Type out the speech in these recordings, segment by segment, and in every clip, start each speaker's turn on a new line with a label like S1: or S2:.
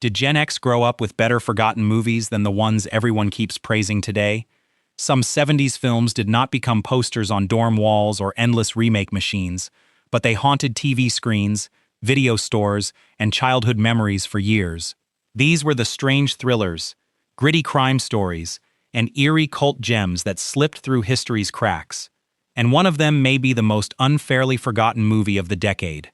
S1: Did Gen X grow up with better forgotten movies than the ones everyone keeps praising today? Some 70s films did not become posters on dorm walls or endless remake machines, but they haunted TV screens, video stores, and childhood memories for years. These were the strange thrillers, gritty crime stories, and eerie cult gems that slipped through history's cracks. And one of them may be the most unfairly forgotten movie of the decade.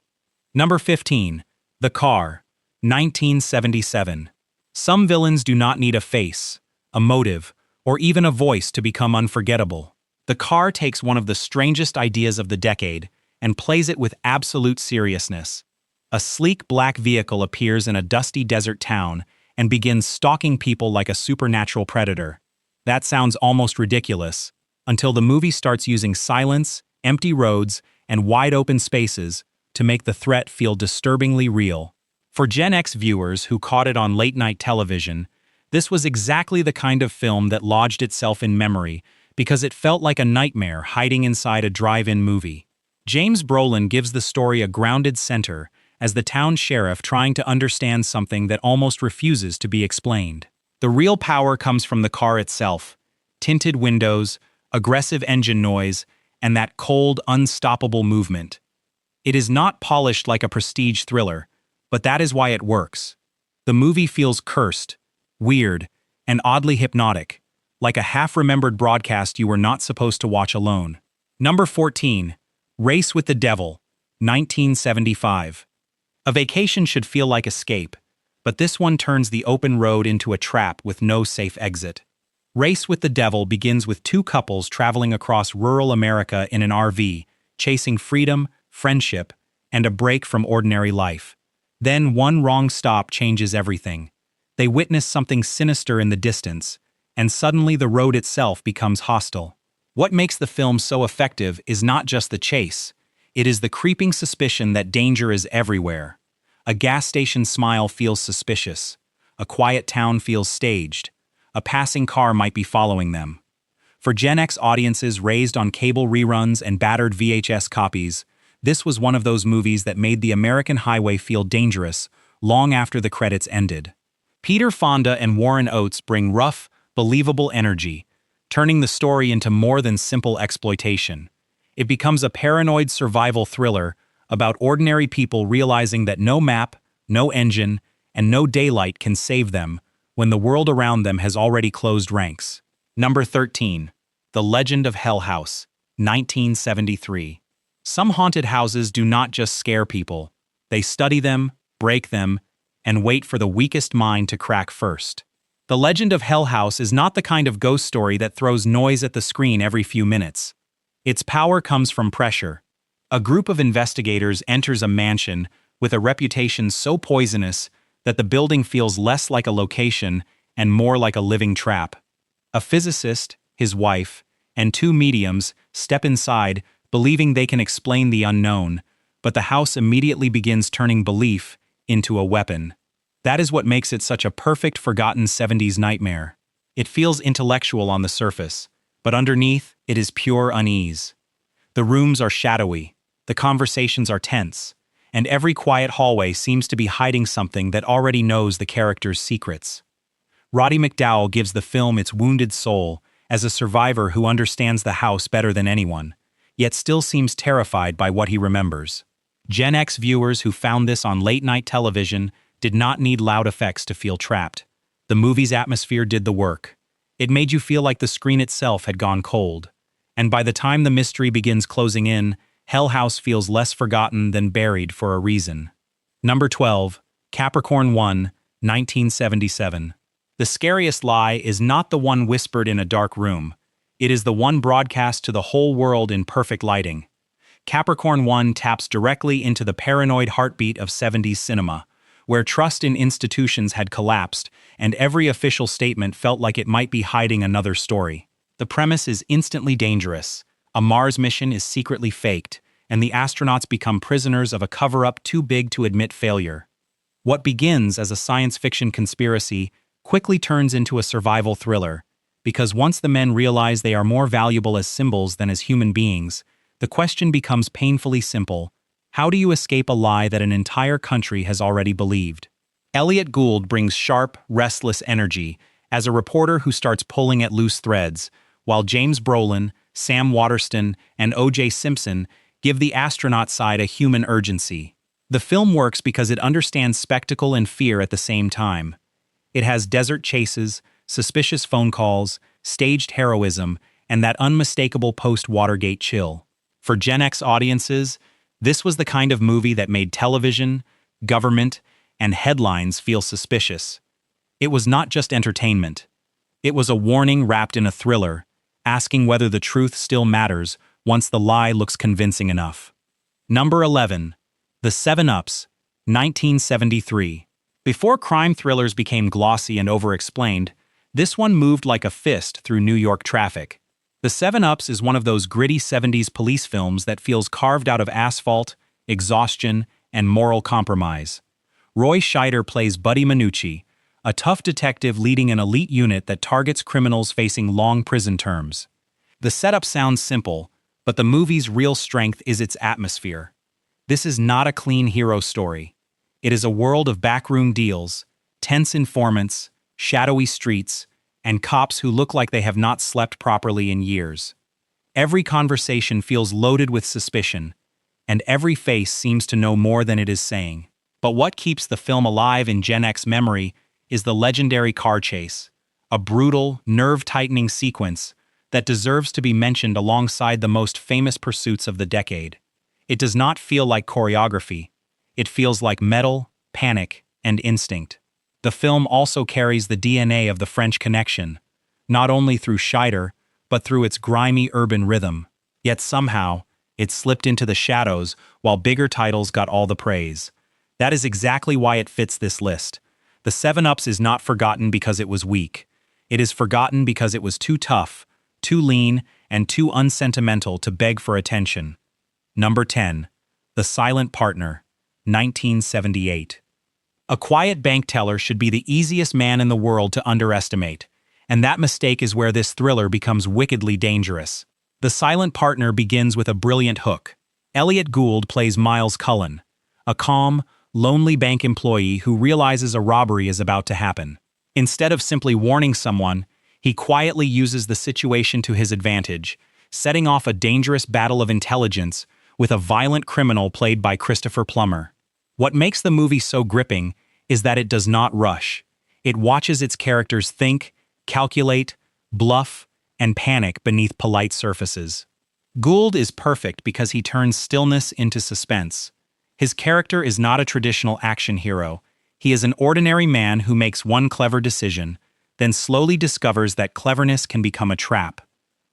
S1: Number 15. The Car, 1977. Some villains do not need a face, a motive, or even a voice to become unforgettable. The Car takes one of the strangest ideas of the decade and plays it with absolute seriousness. A sleek black vehicle appears in a dusty desert town and begins stalking people like a supernatural predator. That sounds almost ridiculous, until the movie starts using silence, empty roads, and wide-open spaces to make the threat feel disturbingly real. For Gen X viewers who caught it on late-night television, this was exactly the kind of film that lodged itself in memory because it felt like a nightmare hiding inside a drive-in movie. James Brolin gives the story a grounded center as the town sheriff trying to understand something that almost refuses to be explained. The real power comes from the car itself: tinted windows, aggressive engine noise, and that cold, unstoppable movement. It is not polished like a prestige thriller, but that is why it works. The movie feels cursed, weird, and oddly hypnotic, like a half-remembered broadcast you were not supposed to watch alone. Number 14. Race with the Devil, 1975. A vacation should feel like escape, but this one turns the open road into a trap with no safe exit. Race with the Devil begins with two couples traveling across rural America in an RV, chasing freedom, friendship, and a break from ordinary life. Then one wrong stop changes everything. They witness something sinister in the distance, and suddenly the road itself becomes hostile. What makes the film so effective is not just the chase. It is the creeping suspicion that danger is everywhere. A gas station smile feels suspicious. A quiet town feels staged. A passing car might be following them. For Gen X audiences raised on cable reruns and battered VHS copies, this was one of those movies that made the American highway feel dangerous long after the credits ended. Peter Fonda and Warren Oates bring rough, believable energy, turning the story into more than simple exploitation. It becomes a paranoid survival thriller about ordinary people realizing that no map, no engine, and no daylight can save them when the world around them has already closed ranks. Number 13. The Legend of Hell House, 1973. Some haunted houses do not just scare people. They study them, break them, and wait for the weakest mind to crack first. The Legend of Hell House is not the kind of ghost story that throws noise at the screen every few minutes. Its power comes from pressure. A group of investigators enters a mansion with a reputation so poisonous that the building feels less like a location and more like a living trap. A physicist, his wife, and two mediums step inside believing they can explain the unknown, but the house immediately begins turning belief into a weapon. That is what makes it such a perfect forgotten 70s nightmare. It feels intellectual on the surface, but underneath it is pure unease. The rooms are shadowy, the conversations are tense, and every quiet hallway seems to be hiding something that already knows the character's secrets. Roddy McDowall gives the film its wounded soul as a survivor who understands the house better than anyone, yet still seems terrified by what he remembers. Gen X viewers who found this on late-night television did not need loud effects to feel trapped. The movie's atmosphere did the work. It made you feel like the screen itself had gone cold. And by the time the mystery begins closing in, Hell House feels less forgotten than buried for a reason. Number 12. Capricorn 1, 1977. The scariest lie is not the one whispered in a dark room. It is the one broadcast to the whole world in perfect lighting. Capricorn 1 taps directly into the paranoid heartbeat of 70s cinema, where trust in institutions had collapsed and every official statement felt like it might be hiding another story. The premise is instantly dangerous. A Mars mission is secretly faked, and the astronauts become prisoners of a cover-up too big to admit failure. What begins as a science fiction conspiracy quickly turns into a survival thriller, because once the men realize they are more valuable as symbols than as human beings, the question becomes painfully simple: how do you escape a lie that an entire country has already believed? Elliot Gould brings sharp, restless energy as a reporter who starts pulling at loose threads, while James Brolin, Sam Waterston, and O.J. Simpson give the astronaut side a human urgency. The film works because it understands spectacle and fear at the same time. It has desert chases, suspicious phone calls, staged heroism, and that unmistakable post-Watergate chill. For Gen X audiences, this was the kind of movie that made television, government, and headlines feel suspicious. It was not just entertainment. It was a warning wrapped in a thriller, asking whether the truth still matters once the lie looks convincing enough. Number 11. The 7-Ups, 1973. Before crime thrillers became glossy and overexplained, this one moved like a fist through New York traffic. The 7-Ups is one of those gritty 70s police films that feels carved out of asphalt, exhaustion, and moral compromise. Roy Scheider plays Buddy Minucci, a tough detective leading an elite unit that targets criminals facing long prison terms. The setup sounds simple, but the movie's real strength is its atmosphere. This is not a clean hero story. It is a world of backroom deals, tense informants, shadowy streets, and cops who look like they have not slept properly in years. Every conversation feels loaded with suspicion, and every face seems to know more than it is saying. But what keeps the film alive in Gen X memory is the legendary car chase, a brutal, nerve-tightening sequence that deserves to be mentioned alongside the most famous pursuits of the decade. It does not feel like choreography. It feels like metal, panic, and instinct. The film also carries the DNA of the French Connection, not only through Scheider, but through its grimy urban rhythm. Yet somehow, it slipped into the shadows while bigger titles got all the praise. That is exactly why it fits this list. The 7-Ups is not forgotten because it was weak. It is forgotten because it was too tough, too lean, and too unsentimental to beg for attention. Number 10. The Silent Partner, 1978. A quiet bank teller should be the easiest man in the world to underestimate, and that mistake is where this thriller becomes wickedly dangerous. The Silent Partner begins with a brilliant hook. Elliot Gould plays Miles Cullen, a calm, lonely bank employee who realizes a robbery is about to happen. Instead of simply warning someone, he quietly uses the situation to his advantage, setting off a dangerous battle of intelligence with a violent criminal played by Christopher Plummer. What makes the movie so gripping is that it does not rush. It watches its characters think, calculate, bluff, and panic beneath polite surfaces. Gould is perfect because he turns stillness into suspense. His character is not a traditional action hero. He is an ordinary man who makes one clever decision, then slowly discovers that cleverness can become a trap.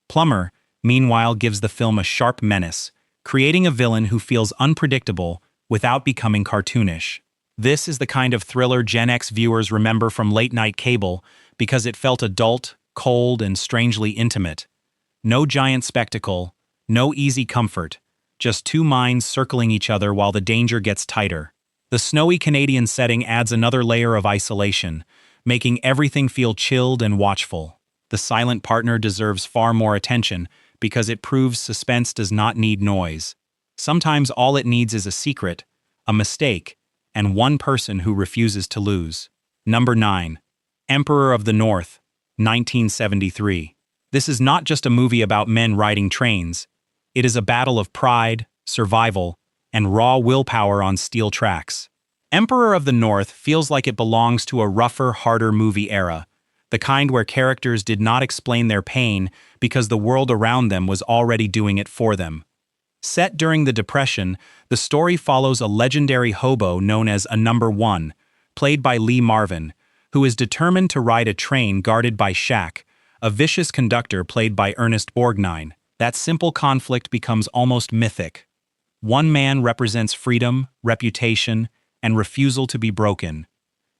S1: Plummer, meanwhile, gives the film a sharp menace, creating a villain who feels unpredictable without becoming cartoonish. This is the kind of thriller Gen X viewers remember from late-night cable because it felt adult, cold, and strangely intimate. No giant spectacle, no easy comfort, just two minds circling each other while the danger gets tighter. The snowy Canadian setting adds another layer of isolation, making everything feel chilled and watchful. The Silent Partner deserves far more attention because it proves suspense does not need noise. Sometimes all it needs is a secret, a mistake, and one person who refuses to lose. Number 9. Emperor of the North, 1973. This is not just a movie about men riding trains. It is a battle of pride, survival, and raw willpower on steel tracks. Emperor of the North feels like it belongs to a rougher, harder movie era, the kind where characters did not explain their pain because the world around them was already doing it for them. Set during the Depression, the story follows a legendary hobo known as a Number 1, played by Lee Marvin, who is determined to ride a train guarded by Shaq, a vicious conductor played by Ernest Borgnine. That simple conflict becomes almost mythic. One man represents freedom, reputation, and refusal to be broken.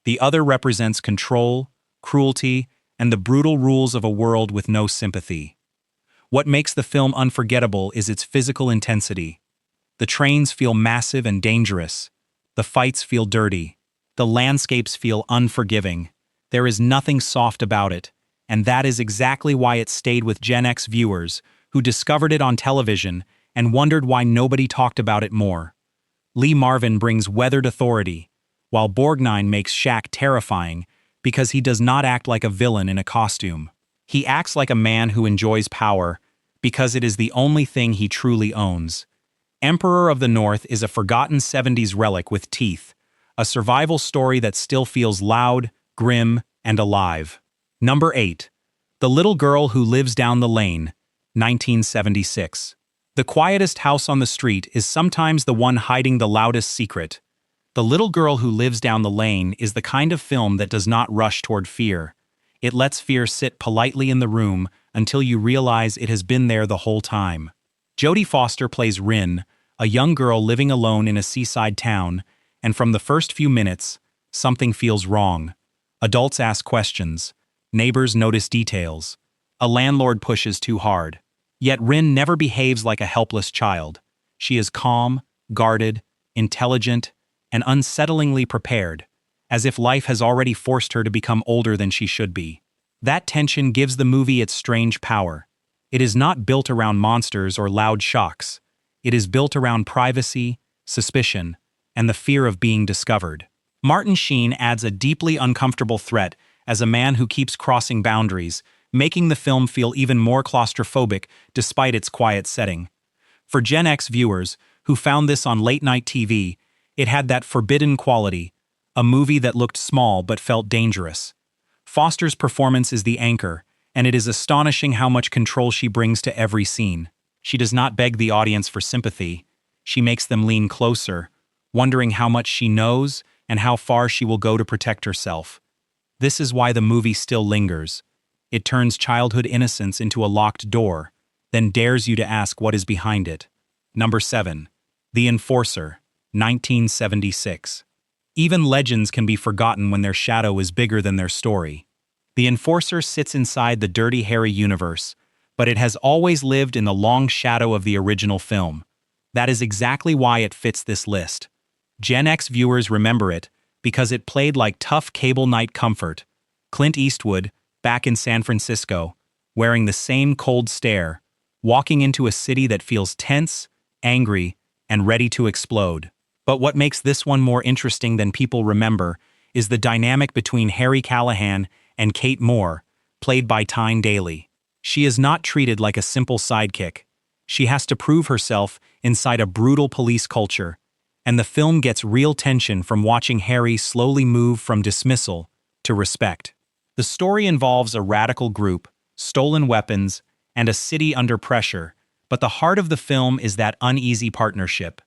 S1: The other represents control, cruelty, and the brutal rules of a world with no sympathy. What makes the film unforgettable is its physical intensity. The trains feel massive and dangerous. The fights feel dirty. The landscapes feel unforgiving. There is nothing soft about it, and that is exactly why it stayed with Gen X viewers who discovered it on television and wondered why nobody talked about it more. Lee Marvin brings weathered authority, while Borgnine makes Shaq terrifying because he does not act like a villain in a costume. He acts like a man who enjoys power because it is the only thing he truly owns. Emperor of the North is a forgotten 70s relic with teeth, a survival story that still feels loud, grim, and alive. Number 8. The Little Girl Who Lives Down the Lane, 1976. The quietest house on the street is sometimes the one hiding the loudest secret. The Little Girl Who Lives Down the Lane is the kind of film that does not rush toward fear. It lets fear sit politely in the room until you realize it has been there the whole time. Jodie Foster plays Rin, a young girl living alone in a seaside town, and from the first few minutes, something feels wrong. Adults ask questions. Neighbors notice details. A landlord pushes too hard. Yet Rin never behaves like a helpless child. She is calm, guarded, intelligent, and unsettlingly prepared, as if life has already forced her to become older than she should be. That tension gives the movie its strange power. It is not built around monsters or loud shocks. It is built around privacy, suspicion, and the fear of being discovered. Martin Sheen adds a deeply uncomfortable threat as a man who keeps crossing boundaries, making the film feel even more claustrophobic despite its quiet setting. For Gen X viewers who found this on late-night TV, it had that forbidden quality, a movie that looked small but felt dangerous. Foster's performance is the anchor, and it is astonishing how much control she brings to every scene. She does not beg the audience for sympathy. She makes them lean closer, wondering how much she knows and how far she will go to protect herself. This is why the movie still lingers. It turns childhood innocence into a locked door, then dares you to ask what is behind it. Number 7. The Enforcer, 1976. Even legends can be forgotten when their shadow is bigger than their story. The Enforcer sits inside the Dirty Harry universe, but it has always lived in the long shadow of the original film. That is exactly why it fits this list. Gen X viewers remember it because it played like tough cable night comfort. Clint Eastwood, back in San Francisco, wearing the same cold stare, walking into a city that feels tense, angry, and ready to explode. But what makes this one more interesting than people remember is the dynamic between Harry Callahan and Kate Moore, played by Tyne Daly. She is not treated like a simple sidekick. She has to prove herself inside a brutal police culture, and the film gets real tension from watching Harry slowly move from dismissal to respect. The story involves a radical group, stolen weapons, and a city under pressure, but the heart of the film is that uneasy partnership.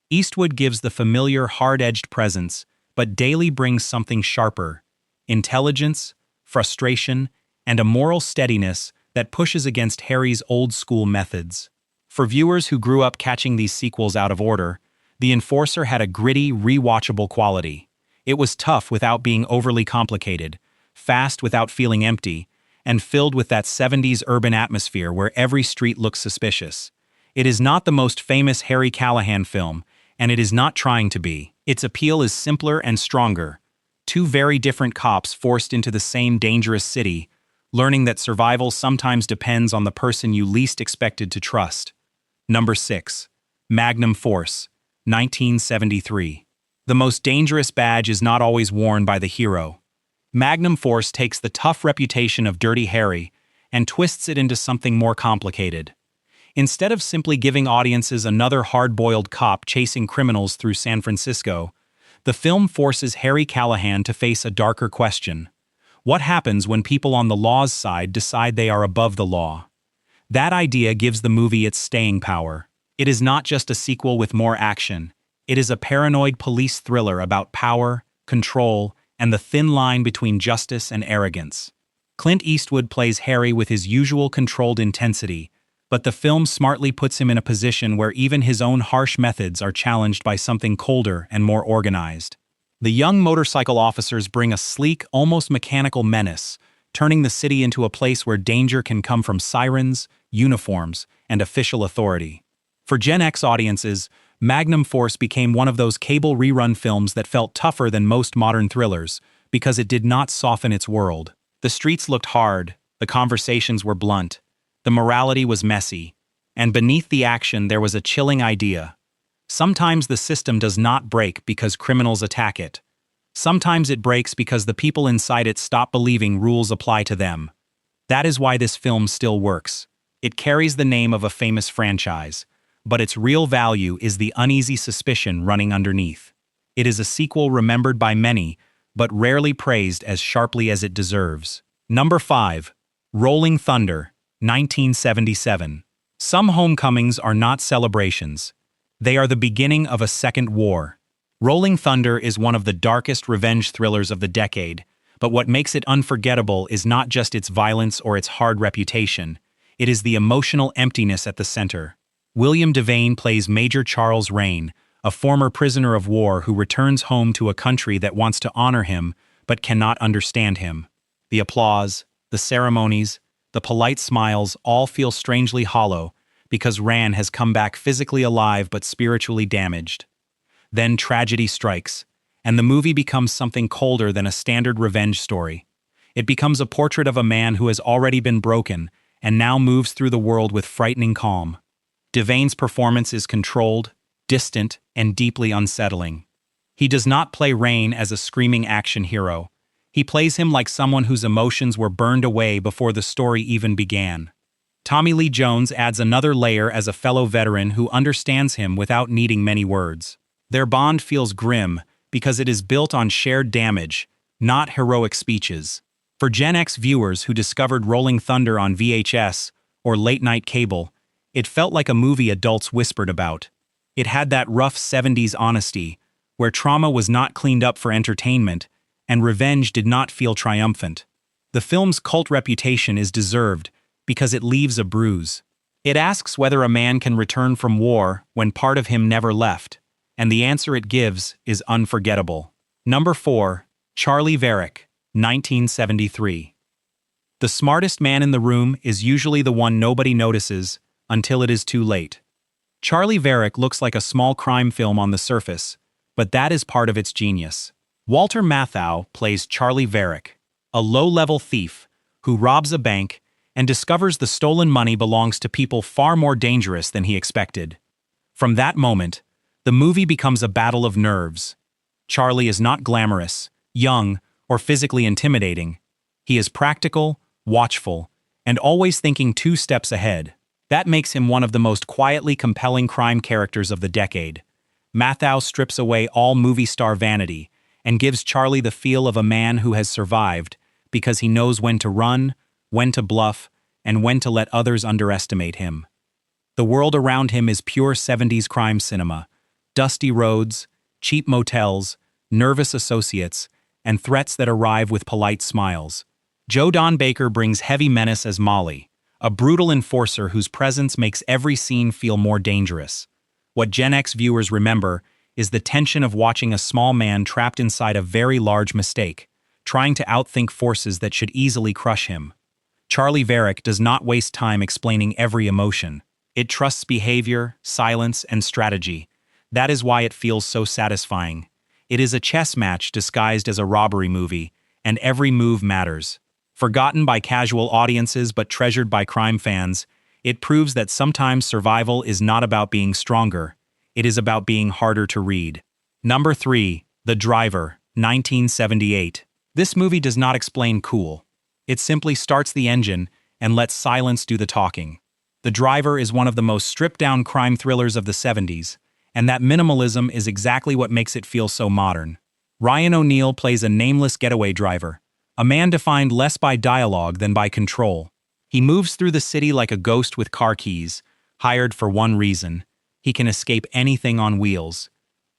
S1: Eastwood gives the familiar, hard-edged presence, but Daly brings something sharper: intelligence, frustration, and a moral steadiness that pushes against Harry's old-school methods. For viewers who grew up catching these sequels out of order, The Enforcer had a gritty, rewatchable quality. It was tough without being overly complicated, fast without feeling empty, and filled with that 70s urban atmosphere where every street looks suspicious. It is not the most famous Harry Callahan film, and it is not trying to be. Its appeal is simpler and stronger. Two very different cops forced into the same dangerous city, learning that survival sometimes depends on the person you least expected to trust. Number 6. Magnum Force, 1973. The most dangerous badge is not always worn by the hero. Magnum Force takes the tough reputation of Dirty Harry and twists it into something more complicated. Instead of simply giving audiences another hard-boiled cop chasing criminals through San Francisco, the film forces Harry Callahan to face a darker question. What happens when people on the law's side decide they are above the law? That idea gives the movie its staying power. It is not just a sequel with more action. It is a paranoid police thriller about power, control, and the thin line between justice and arrogance. Clint Eastwood plays Harry with his usual controlled intensity, but the film smartly puts him in a position where even his own harsh methods are challenged by something colder and more organized. The young motorcycle officers bring a sleek, almost mechanical menace, turning the city into a place where danger can come from sirens, uniforms, and official authority. For Gen X audiences, Magnum Force became one of those cable rerun films that felt tougher than most modern thrillers because it did not soften its world. The streets looked hard, the conversations were blunt, the morality was messy, and beneath the action there was a chilling idea. Sometimes the system does not break because criminals attack it. Sometimes it breaks because the people inside it stop believing rules apply to them. That is why this film still works. It carries the name of a famous franchise, but its real value is the uneasy suspicion running underneath. It is a sequel remembered by many, but rarely praised as sharply as it deserves. Number 5. Rolling Thunder, 1977. Some homecomings are not celebrations. They are the beginning of a second war. Rolling Thunder is one of the darkest revenge thrillers of the decade, but what makes it unforgettable is not just its violence or its hard reputation. It is the emotional emptiness at the center. William Devane plays Major Charles Rain, a former prisoner of war who returns home to a country that wants to honor him but cannot understand him. The applause, the ceremonies, the polite smiles all feel strangely hollow because Ran has come back physically alive but spiritually damaged. Then tragedy strikes, and the movie becomes something colder than a standard revenge story. It becomes a portrait of a man who has already been broken and now moves through the world with frightening calm. Devane's performance is controlled, distant, and deeply unsettling. He does not play Rain as a screaming action hero. He plays him like someone whose emotions were burned away before the story even began. Tommy Lee Jones adds another layer as a fellow veteran who understands him without needing many words. Their bond feels grim because it is built on shared damage, not heroic speeches. For Gen X viewers who discovered Rolling Thunder on VHS or late-night cable, it felt like a movie adults whispered about. It had that rough 70s honesty, where trauma was not cleaned up for entertainment, and revenge did not feel triumphant. The film's cult reputation is deserved because it leaves a bruise. It asks whether a man can return from war when part of him never left, and the answer it gives is unforgettable. Number 4. Charlie Varick, 1973. The smartest man in the room is usually the one nobody notices until it is too late. Charlie Varick looks like a small crime film on the surface, but that is part of its genius. Walter Matthau plays Charlie Varick, a low-level thief who robs a bank and discovers the stolen money belongs to people far more dangerous than he expected. From that moment, the movie becomes a battle of nerves. Charlie is not glamorous, young, or physically intimidating. He is practical, watchful, and always thinking 2 steps ahead. That makes him one of the most quietly compelling crime characters of the decade. Matthau strips away all movie star vanity and gives Charlie the feel of a man who has survived because he knows when to run, when to bluff, and when to let others underestimate him. The world around him is pure 70s crime cinema. Dusty roads, cheap motels, nervous associates, and threats that arrive with polite smiles. Joe Don Baker brings heavy menace as Molly, a brutal enforcer whose presence makes every scene feel more dangerous. What Gen X viewers remember is the tension of watching a small man trapped inside a very large mistake, trying to outthink forces that should easily crush him. Charlie Varick does not waste time explaining every emotion. It trusts behavior, silence, and strategy. That is why it feels so satisfying. It is a chess match disguised as a robbery movie, and every move matters. Forgotten by casual audiences but treasured by crime fans, it proves that sometimes survival is not about being stronger. It is about being harder to read. Number 3. The Driver, 1978. This movie does not explain cool. It simply starts the engine and lets silence do the talking. The Driver is one of the most stripped-down crime thrillers of the 70s, and that minimalism is exactly what makes it feel so modern. Ryan O'Neal plays a nameless getaway driver, a man defined less by dialogue than by control. He moves through the city like a ghost with car keys, hired for one reason: he can escape anything on wheels.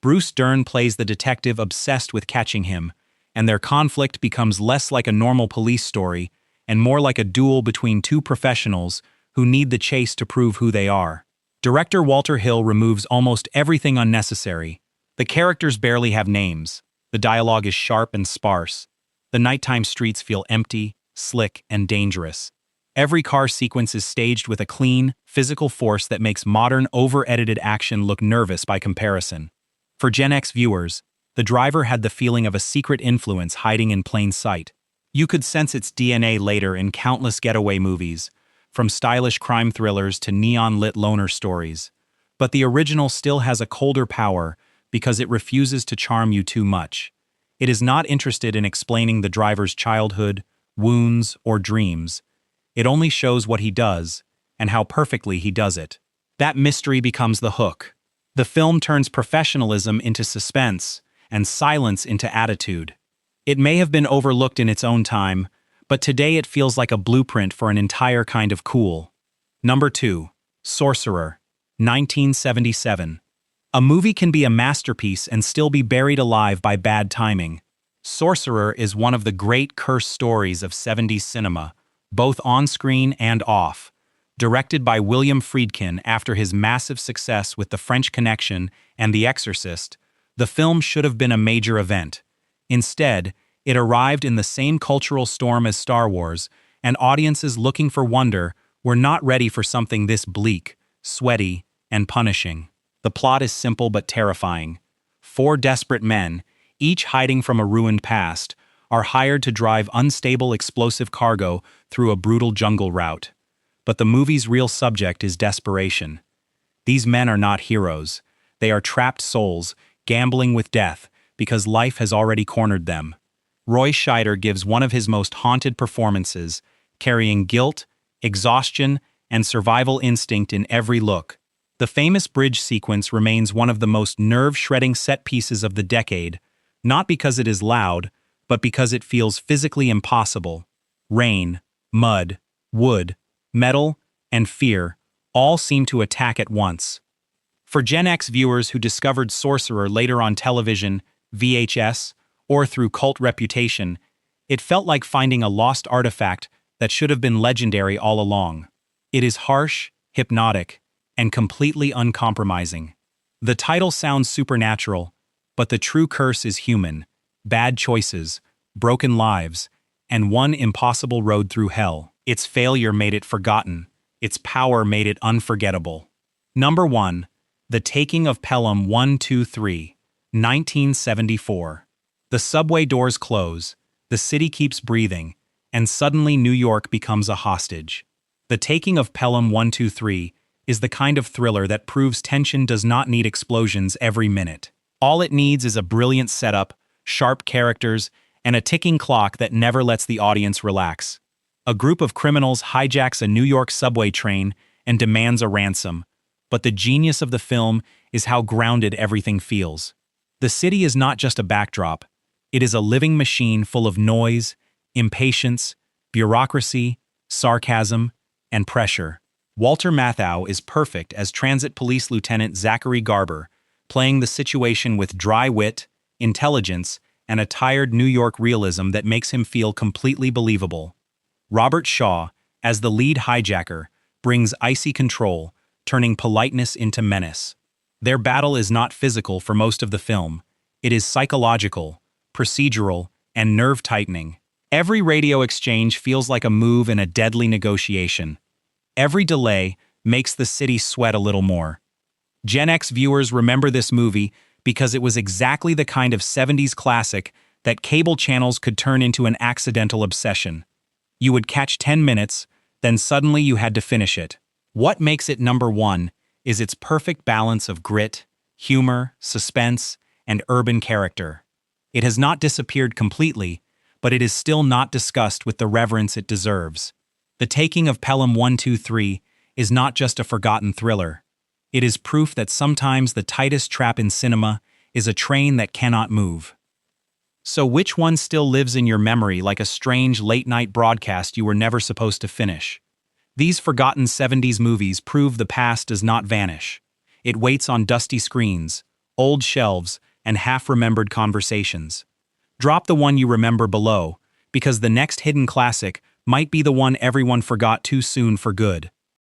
S1: Bruce Dern plays the detective obsessed with catching him, and their conflict becomes less like a normal police story and more like a duel between 2 professionals who need the chase to prove who they are. Director Walter Hill removes almost everything unnecessary. The characters barely have names. The dialogue is sharp and sparse. The nighttime streets feel empty, slick, and dangerous. Every car sequence is staged with a clean, physical force that makes modern, over-edited action look nervous by comparison. For Gen X viewers, The Driver had the feeling of a secret influence hiding in plain sight. You could sense its DNA later in countless getaway movies, from stylish crime thrillers to neon-lit loner stories. But the original still has a colder power because it refuses to charm you too much. It is not interested in explaining the driver's childhood, wounds, or dreams. It only shows what he does, and how perfectly he does it. That mystery becomes the hook. The film turns professionalism into suspense, and silence into attitude. It may have been overlooked in its own time, but today it feels like a blueprint for an entire kind of cool. Number 2. Sorcerer, 1977. A movie can be a masterpiece and still be buried alive by bad timing. Sorcerer is one of the great cursed stories of 70s cinema, both on-screen and off. Directed by William Friedkin after his massive success with The French Connection and The Exorcist, the film should have been a major event. Instead, it arrived in the same cultural storm as Star Wars, and audiences looking for wonder were not ready for something this bleak, sweaty, and punishing. The plot is simple but terrifying. 4 desperate men, each hiding from a ruined past, are hired to drive unstable explosive cargo through a brutal jungle route. But the movie's real subject is desperation. These men are not heroes. They are trapped souls, gambling with death, because life has already cornered them. Roy Scheider gives one of his most haunted performances, carrying guilt, exhaustion, and survival instinct in every look. The famous bridge sequence remains one of the most nerve-shredding set pieces of the decade, not because it is loud, but because it feels physically impossible. Rain, mud, wood, metal, and fear all seem to attack at once. For Gen X viewers who discovered Sorcerer later on television, VHS, or through cult reputation, it felt like finding a lost artifact that should have been legendary all along. It is harsh, hypnotic, and completely uncompromising. The title sounds supernatural, but the true curse is human: bad choices, broken lives, and one impossible road through hell. Its failure made it forgotten. Its power made it unforgettable. Number 1. The Taking of Pelham 123, 1974. The subway doors close, the city keeps breathing, and suddenly New York becomes a hostage. The Taking of Pelham 123 is the kind of thriller that proves tension does not need explosions every minute. All it needs is a brilliant setup, sharp characters, and a ticking clock that never lets the audience relax. A group of criminals hijacks a New York subway train and demands a ransom, but the genius of the film is how grounded everything feels. The city is not just a backdrop. It is a living machine full of noise, impatience, bureaucracy, sarcasm, and pressure. Walter Matthau is perfect as Transit Police Lieutenant Zachary Garber, playing the situation with dry wit, intelligence, and a tired New York realism that makes him feel completely believable. Robert Shaw, as the lead hijacker, brings icy control, turning politeness into menace. Their battle is not physical for most of the film. It is psychological, procedural, and nerve-tightening. Every radio exchange feels like a move in a deadly negotiation. Every delay makes the city sweat a little more. Gen X viewers remember this movie because it was exactly the kind of 70s classic that cable channels could turn into an accidental obsession. You would catch 10 minutes, then suddenly you had to finish it. What makes it number 1 is its perfect balance of grit, humor, suspense, and urban character. It has not disappeared completely, but it is still not discussed with the reverence it deserves. The Taking of Pelham 123 is not just a forgotten thriller. It is proof that sometimes the tightest trap in cinema is a train that cannot move. So which one still lives in your memory like a strange late-night broadcast you were never supposed to finish? These forgotten 70s movies prove the past does not vanish. It waits on dusty screens, old shelves, and half-remembered conversations. Drop the one you remember below, because the next hidden classic might be the one everyone forgot too soon for good.